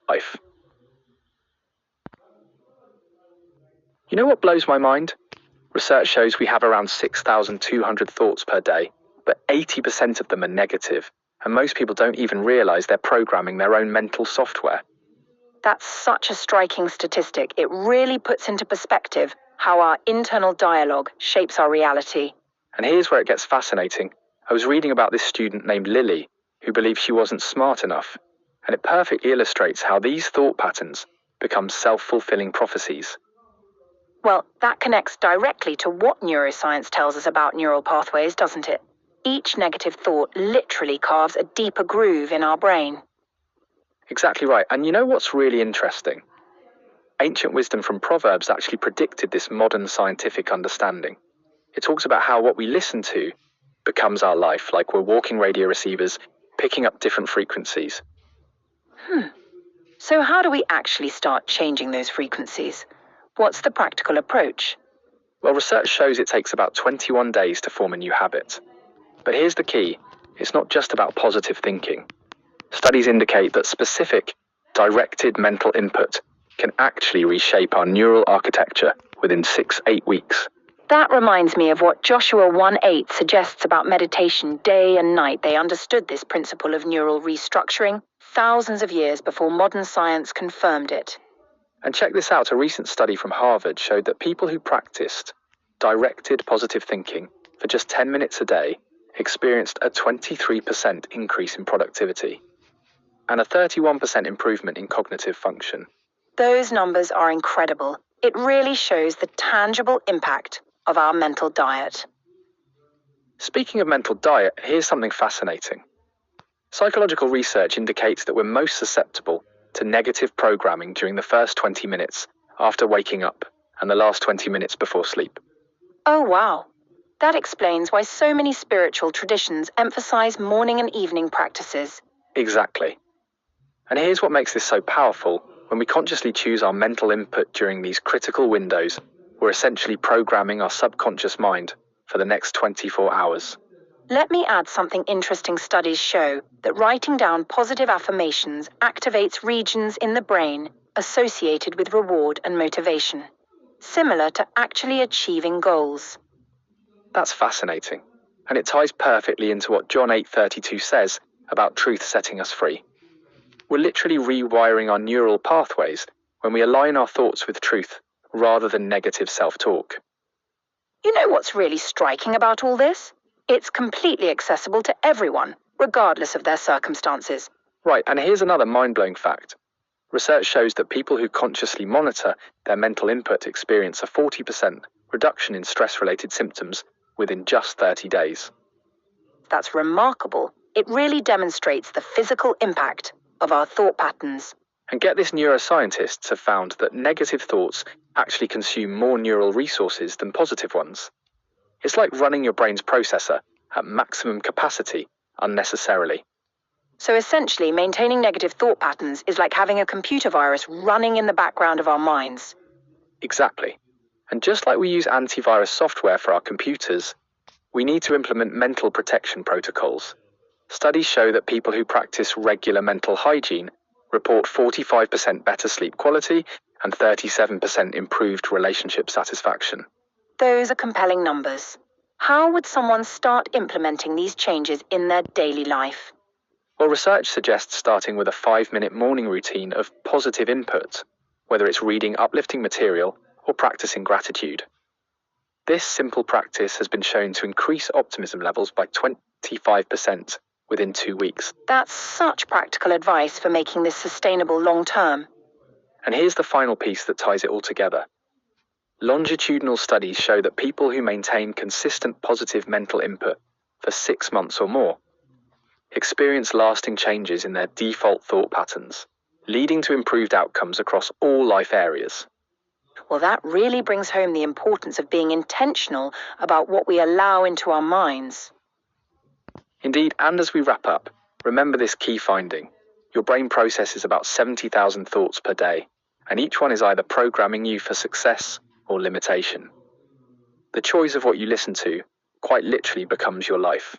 life. You know what blows my mind? Research shows we have around 6,200 thoughts per day, but 80% of them are negative, and most people don't even realize they're programming their own mental software. That's such a striking statistic. It really puts into perspective how our internal dialogue shapes our reality. And here's where it gets fascinating. I was reading about this student named Lily, who believed she wasn't smart enough, and it perfectly illustrates how these thought patterns become self-fulfilling prophecies. Well, that connects directly to what neuroscience tells us about neural pathways, doesn't it? Each negative thought literally carves a deeper groove in our brain. Exactly right. And you know what's really interesting? Ancient wisdom from Proverbs actually predicted this modern scientific understanding. It talks about how what we listen to becomes our life, like we're walking radio receivers, picking up different frequencies. So how do we actually start changing those frequencies? What's the practical approach? Well, research shows it takes about 21 days to form a new habit. But here's the key. It's not just about positive thinking. Studies indicate that specific, directed mental input can actually reshape our neural architecture within 6-8 weeks. That reminds me of what Joshua 1:8 suggests about meditation day and night. They understood this principle of neural restructuring thousands of years before modern science confirmed it. And check this out, a recent study from Harvard showed that people who practiced directed positive thinking for just 10 minutes a day experienced a 23% increase in productivity and a 31% improvement in cognitive function. Those numbers are incredible. It really shows the tangible impact of our mental diet. Speaking of mental diet, here's something fascinating. Psychological research indicates that we're most susceptible to negative programming during the first 20 minutes after waking up and the last 20 minutes before sleep. Oh, wow. That explains why so many spiritual traditions emphasize morning and evening practices. Exactly. And here's what makes this so powerful. When we consciously choose our mental input during these critical windows, we're essentially programming our subconscious mind for the next 24 hours. Let me add something interesting. Studies show that writing down positive affirmations activates regions in the brain associated with reward and motivation, similar to actually achieving goals. That's fascinating. And it ties perfectly into what John 8:32 says about truth setting us free. We're literally rewiring our neural pathways when we align our thoughts with truth rather than negative self-talk. You know what's really striking about all this? It's completely accessible to everyone, regardless of their circumstances. Right, and here's another mind-blowing fact. Research shows that people who consciously monitor their mental input experience a 40% reduction in stress-related symptoms within just 30 days. That's remarkable. It really demonstrates the physical impact of our thought patterns. And get this, neuroscientists have found that negative thoughts actually consume more neural resources than positive ones. It's like running your brain's processor at maximum capacity unnecessarily. So essentially, maintaining negative thought patterns is like having a computer virus running in the background of our minds. Exactly. And just like we use antivirus software for our computers, we need to implement mental protection protocols. Studies show that people who practice regular mental hygiene report 45% better sleep quality and 37% improved relationship satisfaction. Those are compelling numbers. How would someone start implementing these changes in their daily life? Well, research suggests starting with a 5-minute morning routine of positive input, whether it's reading uplifting material or practicing gratitude. This simple practice has been shown to increase optimism levels by 25% within 2 weeks. That's such practical advice for making this sustainable long-term. And here's the final piece that ties it all together. Longitudinal studies show that people who maintain consistent positive mental input for 6 months or more experience lasting changes in their default thought patterns, leading to improved outcomes across all life areas. Well, that really brings home the importance of being intentional about what we allow into our minds. Indeed, and as we wrap up, remember this key finding. Your brain processes about 70,000 thoughts per day, and each one is either programming you for success or limitation. The choice of what you listen to quite literally becomes your life.